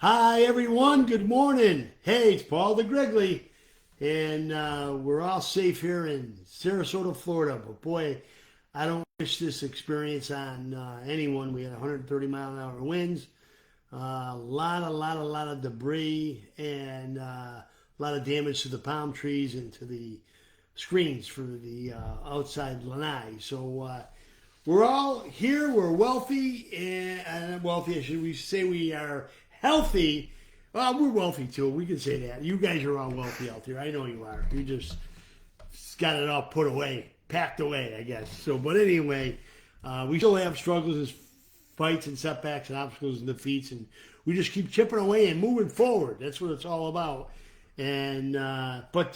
Hi, everyone. Good morning. Hey, it's Paul the Grigley, and we're all safe here in Sarasota, Florida. But boy, I don't wish this experience on anyone. We had 130-mile-an-hour winds, lot of debris, and a lot of damage to the palm trees and to the screens for the outside lanai. So we're all here. We're wealthy and wealthy. Should we say we are healthy? Well, we're wealthy too. We can say that. You guys are all wealthy out there. I know you are. You just got it all put away, packed away, I guess. So, but anyway, we still have struggles and fights and setbacks and obstacles and defeats, and we just keep chipping away and moving forward. That's what it's all about. And but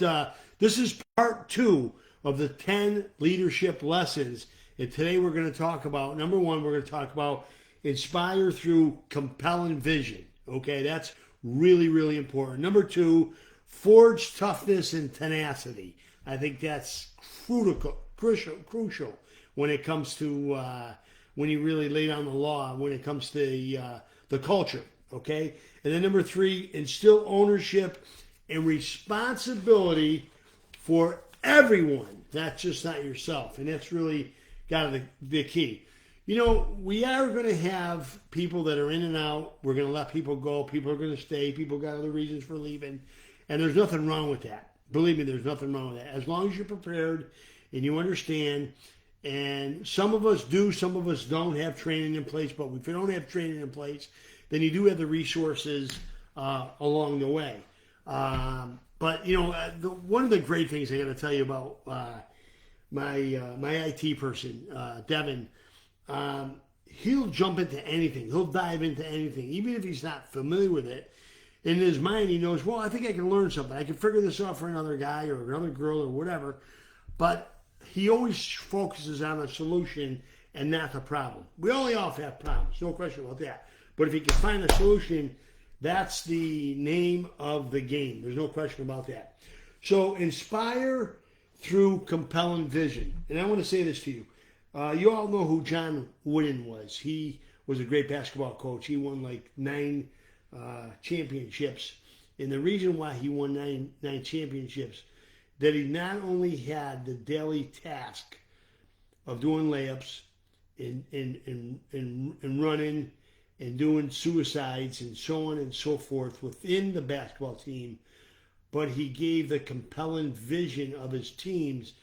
this is part two of the 10 leadership lessons. And today we're going to talk about number one. We're going to talk about inspire through compelling vision. Okay, that's really important. Number two, forge toughness and tenacity. I think that's crucial when it comes to when you really lay down the law. When it comes to the culture. Okay, and then number three, instill ownership and responsibility for everyone. That's just not yourself, and that's really got the key. You know, we are going to have people that are in and out. We're going to let people go. People are going to stay. People got other reasons for leaving. And there's nothing wrong with that. Believe me, there's nothing wrong with that. As long as you're prepared and you understand. And some of us do, some of us don't have training in place. But if you don't have training in place, then you do have the resources along the way. But, you know, one of the great things I got to tell you about my IT person, Devin, he'll jump into anything. He'll dive into anything, even if he's not familiar with it. In his mind, he knows, well, I think I can learn something. I can figure this out for another guy or another girl or whatever. But he always focuses on a solution and not the problem. We all have problems, no question about that. But if he can find a solution, that's the name of the game. There's no question about that. So inspire through compelling vision. And I want to say this to you. You all know who John Wooden was. He was a great basketball coach. He won like 9 championships. And the reason why he won nine championships, that he not only had the daily task of doing layups and running and doing suicides and so on and so forth within the basketball team, but he gave the compelling vision of his teams.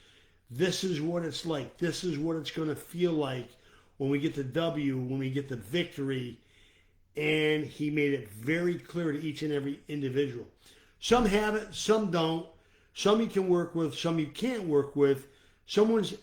This is what it's like. This is what it's going to feel like when we get the W, when we get the victory. And he made it very clear to each and every individual. Some have it, some don't. Some you can work with, some you can't work with. Someone's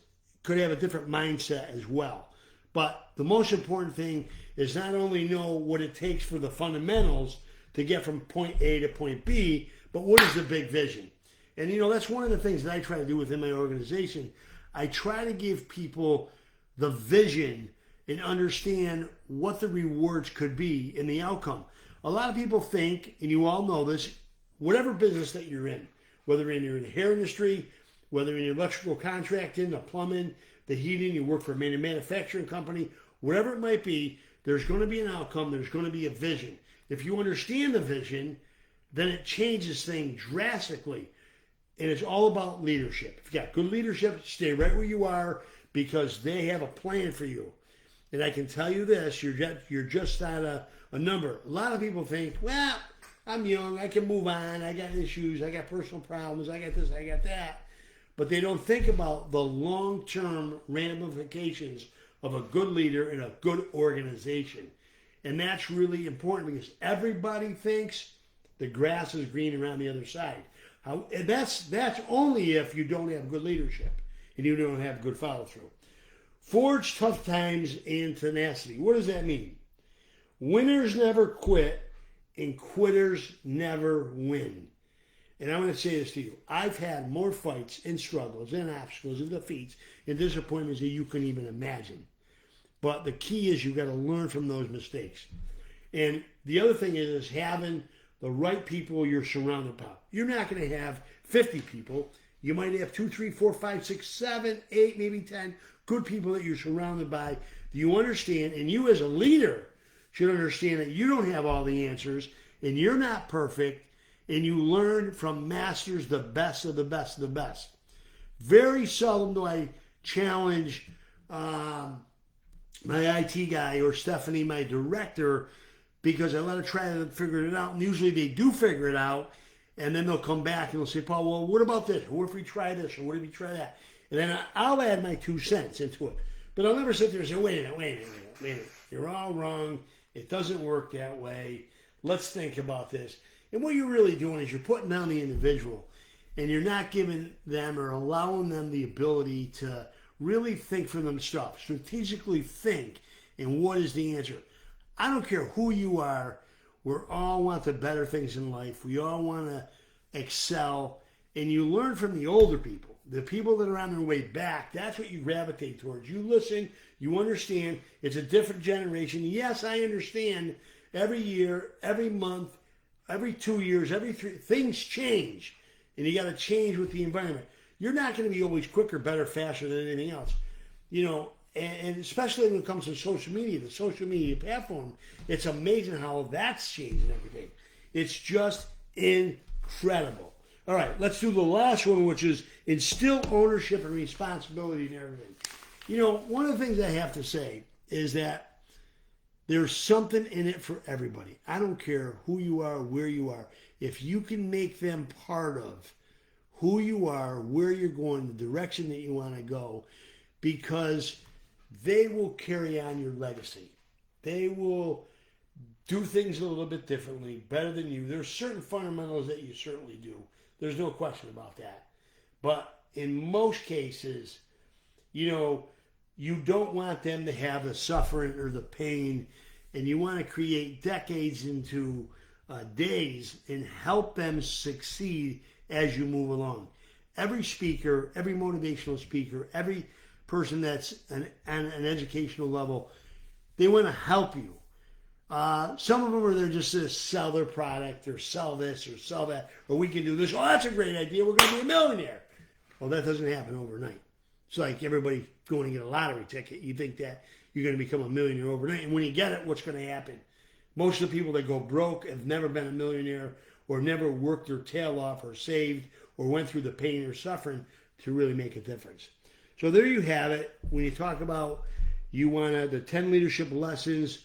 could have a different mindset as well. But the most important thing is not only know what it takes for the fundamentals to get from point A to point B, but what is the big vision? And, you know, that's one of the things that I try to do within my organization. I try to give people the vision and understand what the rewards could be in the outcome. A lot of people think, and you all know this, whatever business that you're in, whether you're in the hair industry, whether in the electrical contracting, the plumbing, the heating, you work for a manufacturing company, whatever it might be, there's going to be an outcome, there's going to be a vision. If you understand the vision, then it changes things drastically. And it's all about leadership. If you got good leadership, stay right where you are because they have a plan for you. And I can tell you this, you're just not a number. A lot of people think, well, I'm young, I can move on, I got issues, I got personal problems, I got this, I got that. But they don't think about the long-term ramifications of a good leader and a good organization. And that's really important because everybody thinks the grass is green around the other side. And that's only if you don't have good leadership and you don't have good follow-through. Forge tough times and tenacity. What does that mean? Winners never quit and quitters never win. And I'm going to say this to you. I've had more fights and struggles and obstacles and defeats and disappointments than you can even imagine. But the key is you got to learn from those mistakes. And the other thing is having the right people you're surrounded by. You're not going to have 50 people. You might have 2, 3, 4, 5, 6, 7, 8, maybe 10 good people that you're surrounded by. Do you understand? And you as a leader should understand that you don't have all the answers and you're not perfect, and you learn from masters, the best of the best of the best. Very seldom do I challenge my IT guy or Stephanie, my director, because I let her try to figure it out. And usually they do figure it out, and then they'll come back and they'll say, Paul, well, what about this? What if we try this? Or what if we try that? And then I'll add my 2 cents into it. But I'll never sit there and say, wait a minute. You're all wrong. It doesn't work that way. Let's think about this. And what you're really doing is you're putting down the individual, and you're not giving them or allowing them the ability to really think for themselves, strategically think, and what is the answer. I don't care who you are. We all want the better things in life. We all want to excel. And you learn from the older people, the people that are on their way back. That's what you gravitate towards. You listen, you understand. It's a different generation. Yes, I understand. Every year, every month, every 2 years, every 3, things change. And you got to change with the environment. You're not going to be always quicker, better, faster than anything else. You know, and especially when it comes to social media, the social media platform, it's amazing how that's changing everything. It's just incredible. All right, let's do the last one, which is instill ownership and responsibility in everything. You know, one of the things I have to say is that there's something in it for everybody. I don't care who you are, where you are. If you can make them part of who you are, where you're going, the direction that you want to go, because they will carry on your legacy. They will do things a little bit differently, better than you. There's certain fundamentals that you certainly do. There's no question about that. But in most cases, you know, you don't want them to have the suffering or the pain, and you want to create decades into days and help them succeed as you move along. Every speaker, every motivational speaker, every person that's on an educational level, they want to help you. Some of them are there just to sell their product or sell this or sell that, or we can do this. Oh, that's a great idea. We're going to be a millionaire. Well, that doesn't happen overnight. It's like everybody going to get a lottery ticket. You think that you're going to become a millionaire overnight. And when you get it, what's going to happen? Most of the people that go broke have never been a millionaire or never worked their tail off or saved or went through the pain or suffering to really make a difference. So there you have it. When you talk about you want to, the 10 leadership lessons,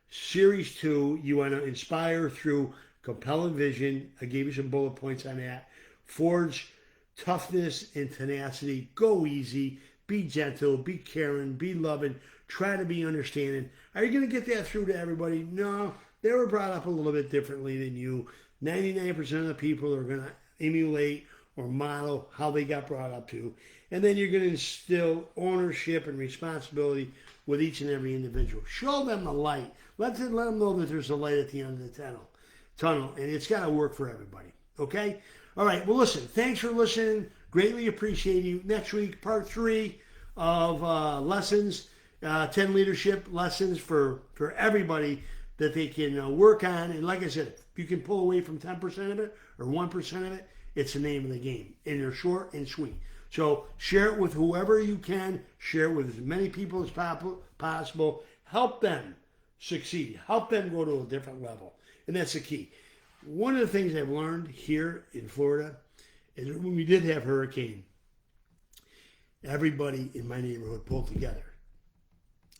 Series 2, you want to inspire through compelling vision. I gave you some bullet points on that. Forge toughness and tenacity. Go easy. Be gentle. Be caring. Be loving. Try to be understanding. Are you going to get that through to everybody? No. They were brought up a little bit differently than you. 99% of the people are going to emulate or model how they got brought up to. And then you're going to instill ownership and responsibility with each and every individual. Show them the light. Let them know that there's a light at the end of the tunnel, and it's got to work for everybody. Okay? All right. Well, listen, thanks for listening. Greatly appreciate you. Next week, part 3 of lessons, 10 leadership lessons for everybody that they can work on. And like I said, if you can pull away from 10% of it or 1% of it, it's the name of the game. And they're short and sweet. So share it with whoever you can. Share it with as many people as possible. Help them succeed. Help them go to a different level. And that's the key. One of the things I've learned here in Florida is when we did have hurricane, everybody in my neighborhood pulled together.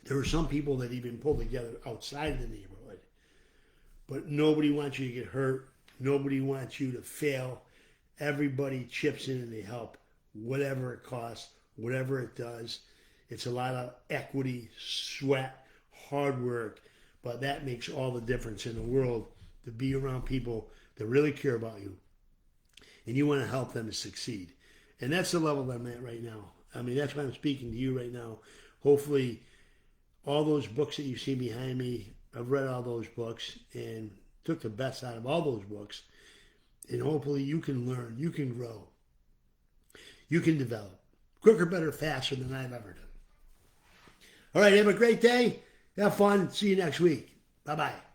There were some people that even pulled together outside of the neighborhood. But nobody wants you to get hurt. Nobody wants you to fail. Everybody chips in and they help. Whatever it costs, whatever it does. It's a lot of equity, sweat, hard work, but that makes all the difference in the world to be around people that really care about you and you want to help them to succeed. And that's the level that I'm at right now. I mean, that's why I'm speaking to you right now. Hopefully, all those books that you see behind me, I've read all those books and took the best out of all those books. And hopefully you can learn, you can grow. You can develop quicker, better, faster than I've ever done. All right, have a great day. Have fun. See you next week. Bye-bye.